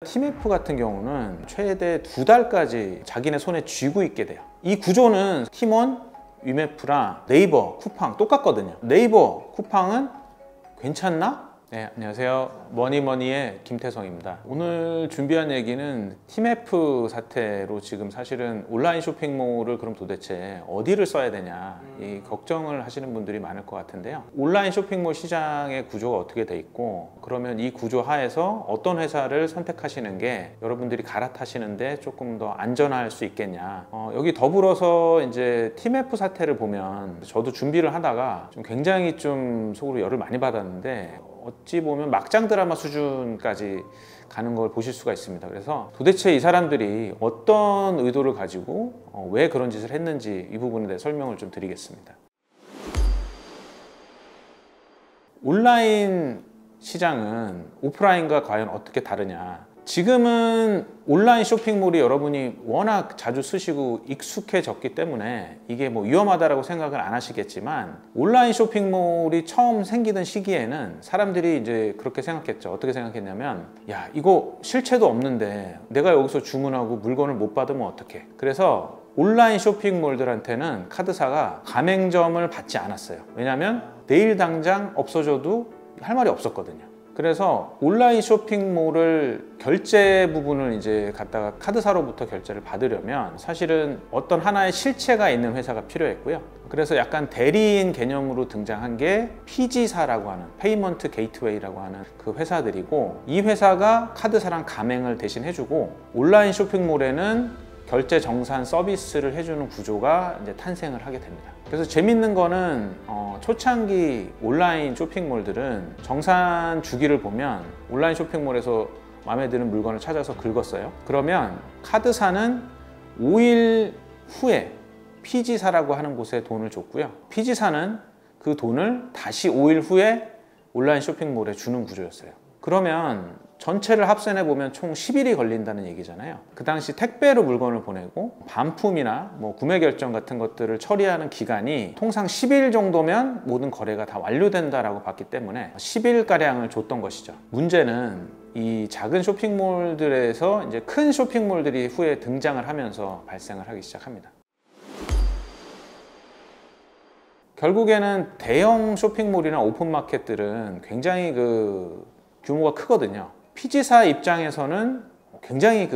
티맵프 같은 경우는 최대 2달까지 자기네 손에 쥐고 있게 돼요. 이 구조는 팀원, 위메프랑 네이버, 쿠팡 똑같거든요. 네이버, 쿠팡은 괜찮나? 네, 안녕하세요. 머니머니의 김태성입니다. 오늘 준비한 얘기는 티맵프 사태로 지금 사실은 온라인 쇼핑몰을 그럼 도대체 어디를 써야 되냐 이 걱정을 하시는 분들이 많을 것 같은데요. 온라인 쇼핑몰 시장의 구조가 어떻게 돼 있고, 그러면 이 구조 하에서 어떤 회사를 선택하시는 게 여러분들이 갈아타시는데 조금 더 안전할 수 있겠냐. 여기 더불어서 이제 티맵프 사태를 보면 저도 준비를 하다가 좀 굉장히 좀 속으로 열을 많이 받았는데, 어찌 보면 막장 드라마 수준까지 가는 걸 보실 수가 있습니다. 그래서 도대체 이 사람들이 어떤 의도를 가지고 왜 그런 짓을 했는지 이 부분에 대해 설명을 좀 드리겠습니다. 온라인 시장은 오프라인과 과연 어떻게 다르냐. 지금은 온라인 쇼핑몰이 여러분이 워낙 자주 쓰시고 익숙해졌기 때문에 이게 뭐 위험하다라고 생각을 안 하시겠지만, 온라인 쇼핑몰이 처음 생기던 시기에는 사람들이 이제 그렇게 생각했죠. 어떻게 생각했냐면, 야, 이거 실체도 없는데 내가 여기서 주문하고 물건을 못 받으면 어떡해. 그래서 온라인 쇼핑몰들한테는 카드사가 가맹점을 받지 않았어요. 왜냐하면 내일 당장 없어져도 할 말이 없었거든요. 그래서 온라인 쇼핑몰을 결제 부분을 이제 갖다가 카드사로부터 결제를 받으려면 사실은 어떤 하나의 실체가 있는 회사가 필요했고요. 그래서 약간 대리인 개념으로 등장한 게 PG사라고 하는 페이먼트 게이트웨이라고 하는 그 회사들이고, 이 회사가 카드사랑 가맹을 대신 해주고 온라인 쇼핑몰에는 결제 정산 서비스를 해주는 구조가 이제 탄생을 하게 됩니다. 그래서 재밌는 거는 초창기 온라인 쇼핑몰들은 정산 주기를 보면 온라인 쇼핑몰에서 마음에 드는 물건을 찾아서 긁었어요. 그러면 카드사는 5일 후에 PG사라고 하는 곳에 돈을 줬고요. PG사는 그 돈을 다시 5일 후에 온라인 쇼핑몰에 주는 구조였어요. 그러면 전체를 합산해 보면 총 10일이 걸린다는 얘기잖아요. 그 당시 택배로 물건을 보내고 반품이나 뭐 구매 결정 같은 것들을 처리하는 기간이 통상 10일 정도면 모든 거래가 다 완료된다라고 봤기 때문에 10일가량을 줬던 것이죠. 문제는 이 작은 쇼핑몰들에서 이제 큰 쇼핑몰들이 후에 등장을 하면서 발생을 하기 시작합니다. 결국에는 대형 쇼핑몰이나 오픈마켓들은 굉장히 규모가 크거든요. PG사 입장에서는 굉장히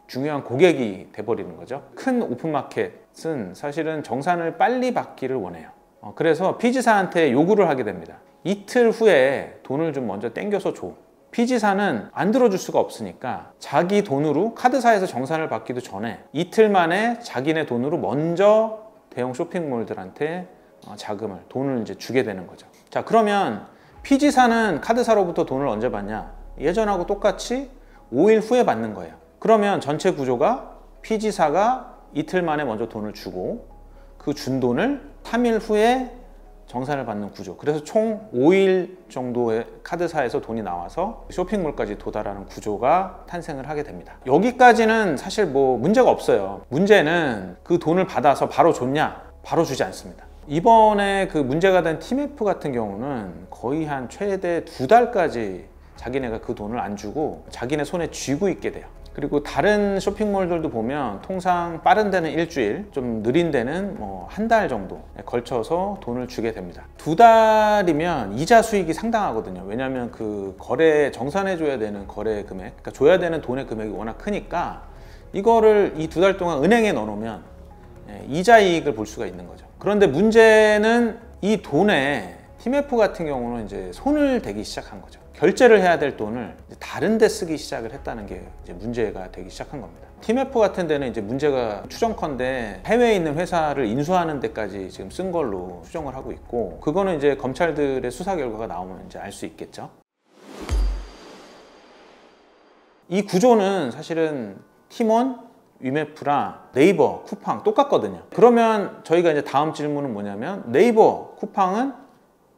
중요한 고객이 돼버리는 거죠. 큰 오픈마켓은 사실은 정산을 빨리 받기를 원해요. 그래서 PG사한테 요구를 하게 됩니다. 이틀 후에 돈을 좀 먼저 땡겨서 줘. PG사는 안 들어줄 수가 없으니까 자기 돈으로 카드사에서 정산을 받기도 전에 이틀 만에 자기네 돈으로 먼저 대형 쇼핑몰들한테 돈을 이제 주게 되는 거죠. 자, 그러면 PG사는 카드사로부터 돈을 언제 받냐? 예전하고 똑같이 5일 후에 받는 거예요. 그러면 전체 구조가 PG사가 이틀 만에 먼저 돈을 주고 그 준 돈을 3일 후에 정산을 받는 구조. 그래서 총 5일 정도의 카드사에서 돈이 나와서 쇼핑몰까지 도달하는 구조가 탄생을 하게 됩니다. 여기까지는 사실 뭐 문제가 없어요. 문제는 그 돈을 받아서 바로 줬냐? 바로 주지 않습니다. 이번에 문제가 된 티맵프 같은 경우는 거의 한 최대 2달까지 자기네가 그 돈을 안 주고 자기네 손에 쥐고 있게 돼요. 그리고 다른 쇼핑몰들도 보면 통상 빠른 데는 일주일, 좀 느린 데는 뭐 한 달 정도 걸쳐서 돈을 주게 됩니다. 2달이면 이자 수익이 상당하거든요. 왜냐하면 거래 정산해 줘야 되는 거래 금액, 그러니까 줘야 되는 돈의 금액이 워낙 크니까 이거를 이 2달 동안 은행에 넣어놓으면 이자 이익을 볼 수가 있는 거죠. 그런데 문제는 이 돈에 티맵프 같은 경우는 이제 손을 대기 시작한 거죠. 결제를 해야 될 돈을 다른 데 쓰기 시작을 했다는 게 이제 문제가 되기 시작한 겁니다. 티맵프 같은 데는 이제 문제가 추정컨대 해외에 있는 회사를 인수하는 데까지 지금 쓴 걸로 추정을 하고 있고, 그거는 이제 검찰들의 수사 결과가 나오면 이제 알 수 있겠죠. 이 구조는 사실은 팀원, 위메프랑 네이버, 쿠팡 똑같거든요. 그러면 저희가 이제 다음 질문은 뭐냐면, 네이버, 쿠팡은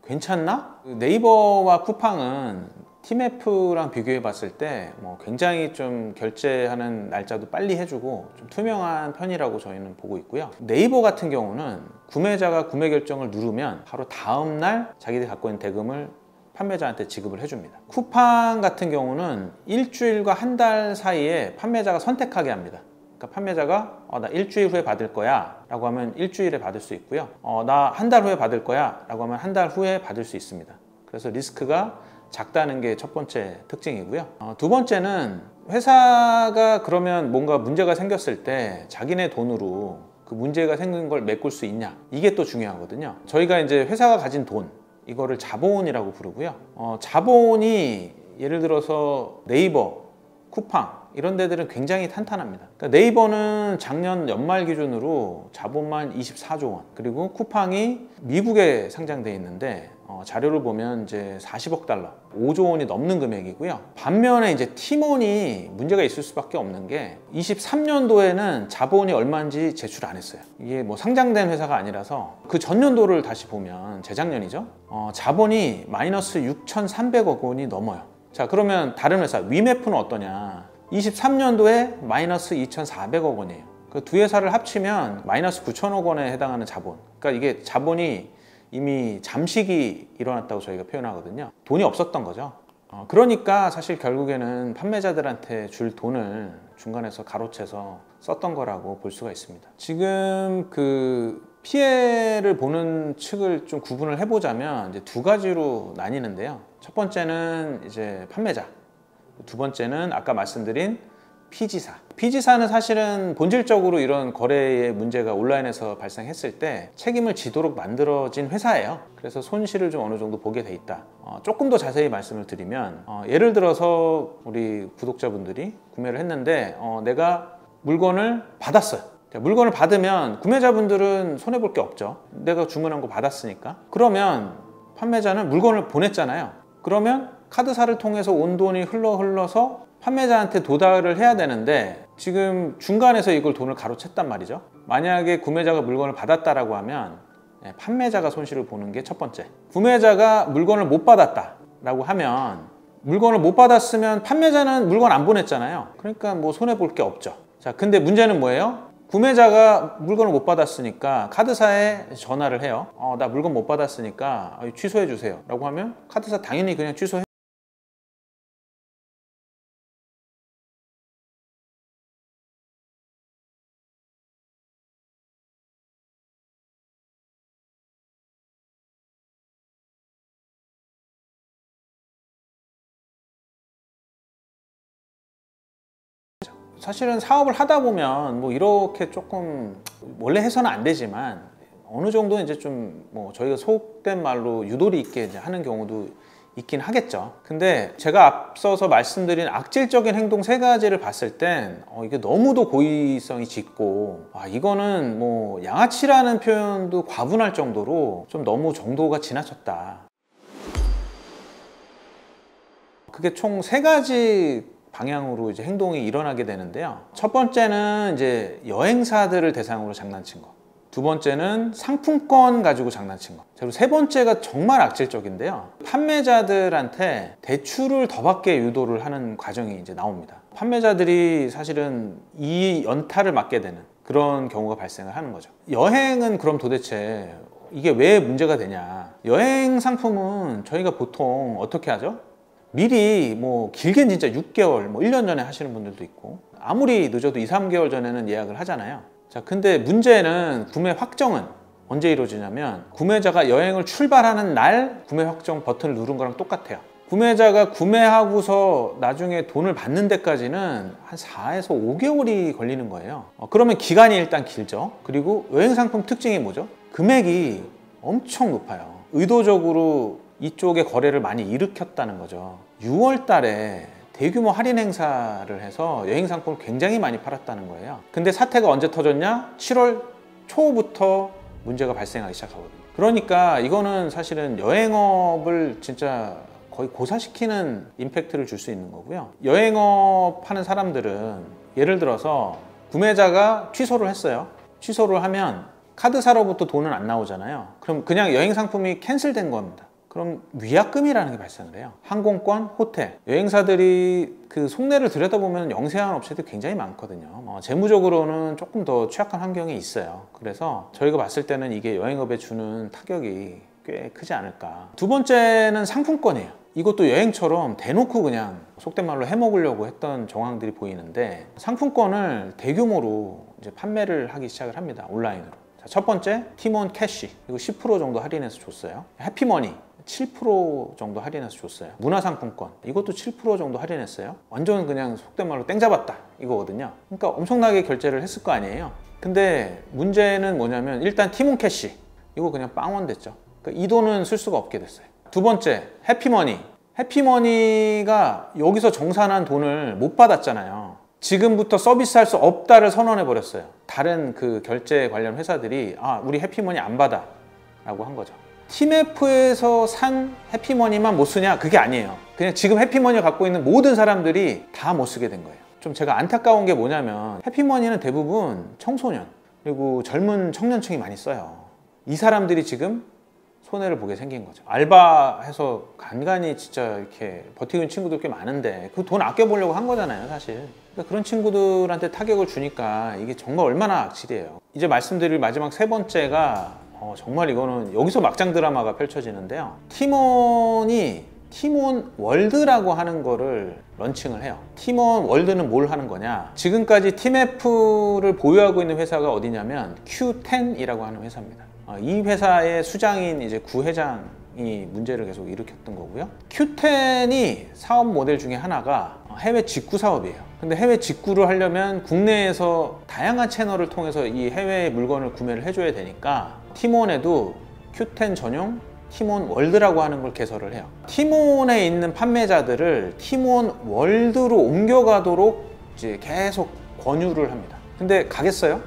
괜찮나? 네이버와 쿠팡은 티맵프랑 비교해 봤을 때 뭐 굉장히 좀 결제하는 날짜도 빨리 해주고 좀 투명한 편이라고 저희는 보고 있고요. 네이버 같은 경우는 구매자가 구매 결정을 누르면 바로 다음 날 자기들이 갖고 있는 대금을 판매자한테 지급을 해줍니다. 쿠팡 같은 경우는 일주일과 한 달 사이에 판매자가 선택하게 합니다. 그러니까 판매자가 나 일주일 후에 받을 거야 라고 하면 일주일에 받을 수 있고요. 나 한 달 후에 받을 거야 라고 하면 한 달 후에 받을 수 있습니다. 그래서 리스크가 작다는 게 첫 번째 특징이고요. 두 번째는 회사가 그러면 뭔가 문제가 생겼을 때 자기네 돈으로 그 문제가 생긴 걸 메꿀 수 있냐, 이게 또 중요하거든요. 저희가 이제 회사가 가진 돈, 이거를 자본이라고 부르고요. 자본이 예를 들어서 네이버, 쿠팡 이런 데들은 굉장히 탄탄합니다. 그러니까 네이버는 작년 연말 기준으로 자본만 24조 원, 그리고 쿠팡이 미국에 상장돼 있는데 자료를 보면 이제 40억 달러, 5조 원이 넘는 금액이고요. 반면에 이제 티몬이 문제가 있을 수밖에 없는 게 23년도에는 자본이 얼마인지 제출 안 했어요. 이게 뭐 상장된 회사가 아니라서 그 전년도를 다시 보면 재작년이죠. 자본이 마이너스 6,300억 원이 넘어요. 자, 그러면 다른 회사 위메프는 어떠냐? 23년도에 마이너스 2,400억 원이에요. 그 두 회사를 합치면 마이너스 9천억 원에 해당하는 자본. 그러니까 이게 자본이 이미 잠식이 일어났다고 저희가 표현하거든요. 돈이 없었던 거죠. 그러니까 사실 결국에는 판매자들한테 줄 돈을 중간에서 가로채서 썼던 거라고 볼 수가 있습니다. 지금 그 피해를 보는 측을 좀 구분을 해보자면 이제 두 가지로 나뉘는데요. 첫 번째는 이제 판매자, 두 번째는 아까 말씀드린 피지사. 피지사는 사실은 본질적으로 이런 거래의 문제가 온라인에서 발생했을 때 책임을 지도록 만들어진 회사예요. 그래서 손실을 좀 어느 정도 보게 돼 있다. 조금 더 자세히 말씀을 드리면 예를 들어서 우리 구독자분들이 구매를 했는데 내가 물건을 받았어요. 물건을 받으면 구매자분들은 손해볼 게 없죠. 내가 주문한 거 받았으니까. 그러면 판매자는 물건을 보냈잖아요. 그러면 카드사를 통해서 온 돈이 흘러서 판매자한테 도달을 해야 되는데 지금 중간에서 이걸 돈을 가로챘단 말이죠. 만약에 구매자가 물건을 받았다라고 하면 판매자가 손실을 보는 게 첫 번째. 구매자가 물건을 못 받았다라고 하면 물건을 못 받았으면 판매자는 물건 안 보냈잖아요. 그러니까 뭐 손해 볼 게 없죠. 자, 근데 문제는 뭐예요? 구매자가 물건을 못 받았으니까 카드사에 전화를 해요. 나 물건 못 받았으니까 취소해 주세요 라고 하면 카드사 당연히 그냥 취소해. 사실은 사업을 하다 보면 뭐 이렇게 조금 원래 해서는 안 되지만 어느 정도 이제 좀 뭐 저희가 속된 말로 유도리 있게 이제 하는 경우도 있긴 하겠죠. 근데 제가 앞서서 말씀드린 악질적인 행동 세 가지를 봤을 땐 이게 너무도 고의성이 짙고 이거는 뭐 양아치라는 표현도 과분할 정도로 좀 너무 정도가 지나쳤다. 그게 총 세 가지 방향으로 이제 행동이 일어나게 되는데요. 첫 번째는 이제 여행사들을 대상으로 장난친 거. 두 번째는 상품권 가지고 장난친 거. 그리고 세 번째가 정말 악질적인데요. 판매자들한테 대출을 더 받게 유도를 하는 과정이 이제 나옵니다. 판매자들이 사실은 이 연타를 맞게 되는 그런 경우가 발생을 하는 거죠. 여행은 그럼 도대체 이게 왜 문제가 되냐? 여행 상품은 저희가 보통 어떻게 하죠? 미리 뭐 길게는 진짜 6개월, 뭐 1년 전에 하시는 분들도 있고 아무리 늦어도 2, 3개월 전에는 예약을 하잖아요. 자, 근데 문제는 구매 확정은 언제 이루어지냐면 구매자가 여행을 출발하는 날 구매 확정 버튼을 누른 거랑 똑같아요. 구매자가 구매하고서 나중에 돈을 받는 데까지는 한 4에서 5개월이 걸리는 거예요. 그러면 기간이 일단 길죠. 그리고 여행 상품 특징이 뭐죠? 금액이 엄청 높아요. 의도적으로 이쪽에 거래를 많이 일으켰다는 거죠. 6월 달에 대규모 할인 행사를 해서 여행 상품을 굉장히 많이 팔았다는 거예요. 근데 사태가 언제 터졌냐? 7월 초부터 문제가 발생하기 시작하거든요. 그러니까 이거는 사실은 여행업을 진짜 거의 고사시키는 임팩트를 줄 수 있는 거고요. 여행업 하는 사람들은 예를 들어서 구매자가 취소를 했어요. 취소를 하면 카드사로부터 돈은 안 나오잖아요. 그럼 그냥 여행 상품이 캔슬된 겁니다. 그럼 위약금이라는 게 발생을 해요. 항공권, 호텔, 여행사들이 그 속내를 들여다보면 영세한 업체들이 굉장히 많거든요. 재무적으로는 조금 더 취약한 환경에 있어요. 그래서 저희가 봤을 때는 이게 여행업에 주는 타격이 꽤 크지 않을까. 두 번째는 상품권이에요. 이것도 여행처럼 대놓고 그냥 속된 말로 해먹으려고 했던 정황들이 보이는데, 상품권을 대규모로 이제 판매를 하기 시작을 합니다. 온라인으로. 자, 첫 번째 팀원 캐시, 이거 10% 정도 할인해서 줬어요. 해피머니 7% 정도 할인해서 줬어요. 문화상품권 이것도 7% 정도 할인했어요. 완전 그냥 속된 말로 땡 잡았다 이거거든요. 그러니까 엄청나게 결제를 했을 거 아니에요. 근데 문제는 뭐냐면, 일단 팀원 캐시 이거 그냥 빵원 됐죠. 그러니까 이 돈은 쓸 수가 없게 됐어요. 두 번째 해피머니. 해피머니가 여기서 정산한 돈을 못 받았잖아요. 지금부터 서비스할 수 없다를 선언해 버렸어요. 다른 그 결제 관련 회사들이 우리 해피머니 안 받아 라고 한 거죠. 팀F에서 산 해피머니만 못 쓰냐? 그게 아니에요. 그냥 지금 해피머니를 갖고 있는 모든 사람들이 다 못 쓰게 된 거예요. 좀 제가 안타까운 게 뭐냐면, 해피머니는 대부분 청소년 그리고 젊은 청년층이 많이 써요. 이 사람들이 지금 손해를 보게 생긴 거죠. 알바해서 간간히 진짜 이렇게 버티고 있는 친구들 꽤 많은데 그 돈 아껴보려고 한 거잖아요, 사실. 그러니까 그런 친구들한테 타격을 주니까 이게 정말 얼마나 악질이에요. 이제 말씀드릴 마지막 세 번째가 정말 이거는 여기서 막장 드라마가 펼쳐지는데요. 팀원이 팀원 월드라고 하는 거를 런칭을 해요. 팀원 월드는 뭘 하는 거냐? 지금까지 팀F를 보유하고 있는 회사가 어디냐면 Q10이라고 하는 회사입니다. 이 회사의 수장인 이제 구회장이 문제를 계속 일으켰던 거고요. Q10이 사업 모델 중에 하나가 해외 직구 사업이에요. 근데 해외 직구를 하려면 국내에서 다양한 채널을 통해서 이 해외 물건을 구매를 해줘야 되니까 팀원에도 Q10 전용 팀원 월드라고 하는 걸 개설을 해요. 팀원에 있는 판매자들을 팀원 월드로 옮겨가도록 이제 계속 권유를 합니다. 근데 가겠어요?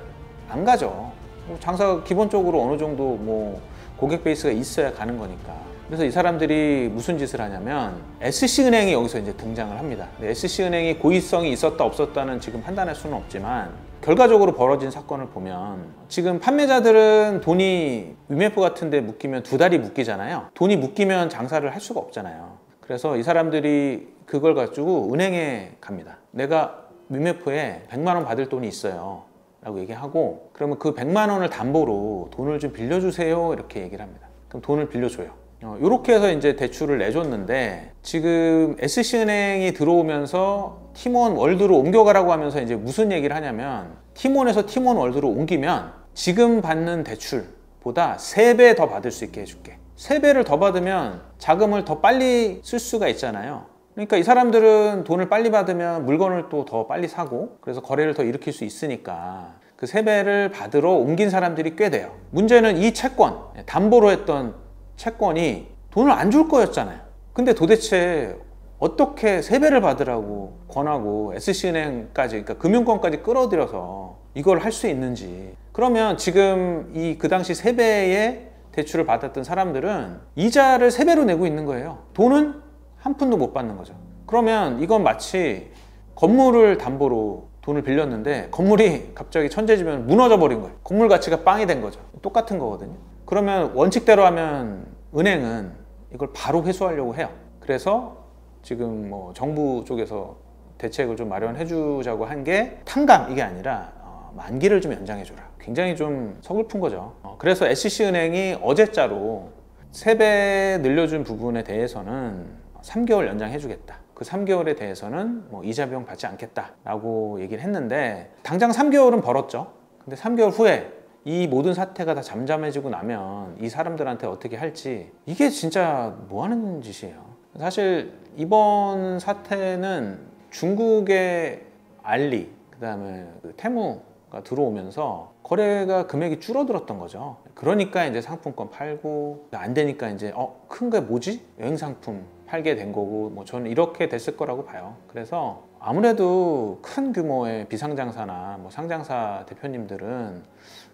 안 가죠. 장사가 기본적으로 어느 정도 뭐 고객 베이스가 있어야 가는 거니까. 그래서 이 사람들이 무슨 짓을 하냐면, SC은행이 여기서 이제 등장을 합니다. SC은행이 고의성이 있었다 없었다는 지금 판단할 수는 없지만, 결과적으로 벌어진 사건을 보면 지금 판매자들은 돈이 위메프 같은 데 묶이면 2달이 묶이잖아요. 돈이 묶이면 장사를 할 수가 없잖아요. 그래서 이 사람들이 그걸 가지고 은행에 갑니다. 내가 위메프에 100만 원 받을 돈이 있어요 라고 얘기하고, 그러면 그 100만 원을 담보로 돈을 좀 빌려주세요 이렇게 얘기를 합니다. 그럼 돈을 빌려줘요. 이렇게 해서 이제 대출을 내줬는데, 지금 SC은행이 들어오면서 팀원 월드로 옮겨가라고 하면서 이제 무슨 얘기를 하냐면, 팀원에서 팀원 월드로 옮기면 지금 받는 대출보다 3배 더 받을 수 있게 해줄게. 3배를 더 받으면 자금을 더 빨리 쓸 수가 있잖아요. 그러니까 이 사람들은 돈을 빨리 받으면 물건을 또 더 빨리 사고, 그래서 거래를 더 일으킬 수 있으니까 그 3배를 받으러 옮긴 사람들이 꽤 돼요. 문제는 이 채권, 담보로 했던 채권이 돈을 안 줄 거였잖아요. 근데 도대체 어떻게 3배를 받으라고 권하고 SC은행까지, 그러니까 금융권까지 끌어들여서 이걸 할 수 있는지. 그러면 지금 그 당시 3배의 대출을 받았던 사람들은 이자를 3배로 내고 있는 거예요. 돈은 한 푼도 못 받는 거죠. 그러면 이건 마치 건물을 담보로 돈을 빌렸는데 건물이 갑자기 천재지변 무너져 버린 거예요. 건물 가치가 빵이 된 거죠. 똑같은 거거든요. 그러면 원칙대로 하면 은행은 이걸 바로 회수하려고 해요. 그래서 지금 뭐 정부 쪽에서 대책을 좀 마련해 주자고 한 게 탕감, 이게 아니라 만기를 좀 연장해 줘라. 굉장히 좀 서글픈 거죠. 그래서 SC은행이 어제자로 3배 늘려준 부분에 대해서는 3개월 연장해 주겠다. 그 3개월에 대해서는 뭐 이자 비용 받지 않겠다라고 얘기를 했는데, 당장 3개월은 벌었죠. 근데 3개월 후에 이 모든 사태가 다 잠잠해지고 나면 이 사람들한테 어떻게 할지, 이게 진짜 뭐 하는 짓이에요. 사실 이번 사태는 중국의 알리, 그다음에 테무가 들어오면서 거래가 금액이 줄어들었던 거죠. 그러니까 이제 상품권 팔고, 안 되니까 이제 큰 게 뭐지? 여행 상품 팔게 된 거고, 뭐 저는 이렇게 됐을 거라고 봐요. 그래서 아무래도 큰 규모의 비상장사나 뭐 상장사 대표님들은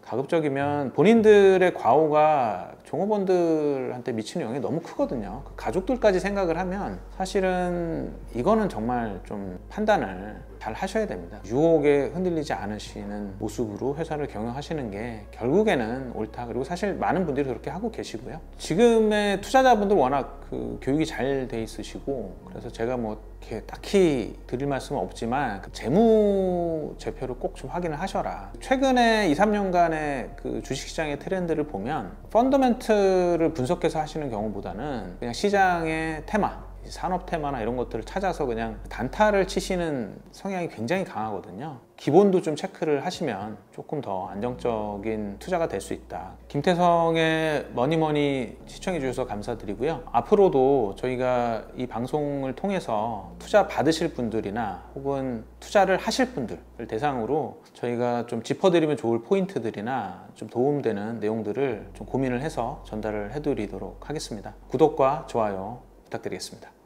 가급적이면 본인들의 과오가 종업원들한테 미치는 영향이 너무 크거든요. 가족들까지 생각을 하면 사실은 이거는 정말 좀 판단을 잘 하셔야 됩니다. 유혹에 흔들리지 않으시는 모습으로 회사를 경영하시는 게 결국에는 옳다. 그리고 사실 많은 분들이 그렇게 하고 계시고요. 지금의 투자자분들 워낙 그 교육이 잘 돼 있으시고, 그래서 제가 뭐 이렇게 딱히 드릴 말씀은 없지만 그 재무제표를 꼭 좀 확인을 하셔라. 최근에 2, 3년간의 그 주식시장의 트렌드를 보면 펀더멘트를 분석해서 하시는 경우보다는 그냥 시장의 테마, 산업 테마나 이런 것들을 찾아서 그냥 단타를 치시는 성향이 굉장히 강하거든요. 기본도 좀 체크를 하시면 조금 더 안정적인 투자가 될 수 있다. 김태성의 머니머니 시청해 주셔서 감사드리고요. 앞으로도 저희가 이 방송을 통해서 투자 받으실 분들이나 혹은 투자를 하실 분들을 대상으로 저희가 좀 짚어드리면 좋을 포인트들이나 좀 도움되는 내용들을 좀 고민을 해서 전달을 해드리도록 하겠습니다. 구독과 좋아요 부탁드리겠습니다.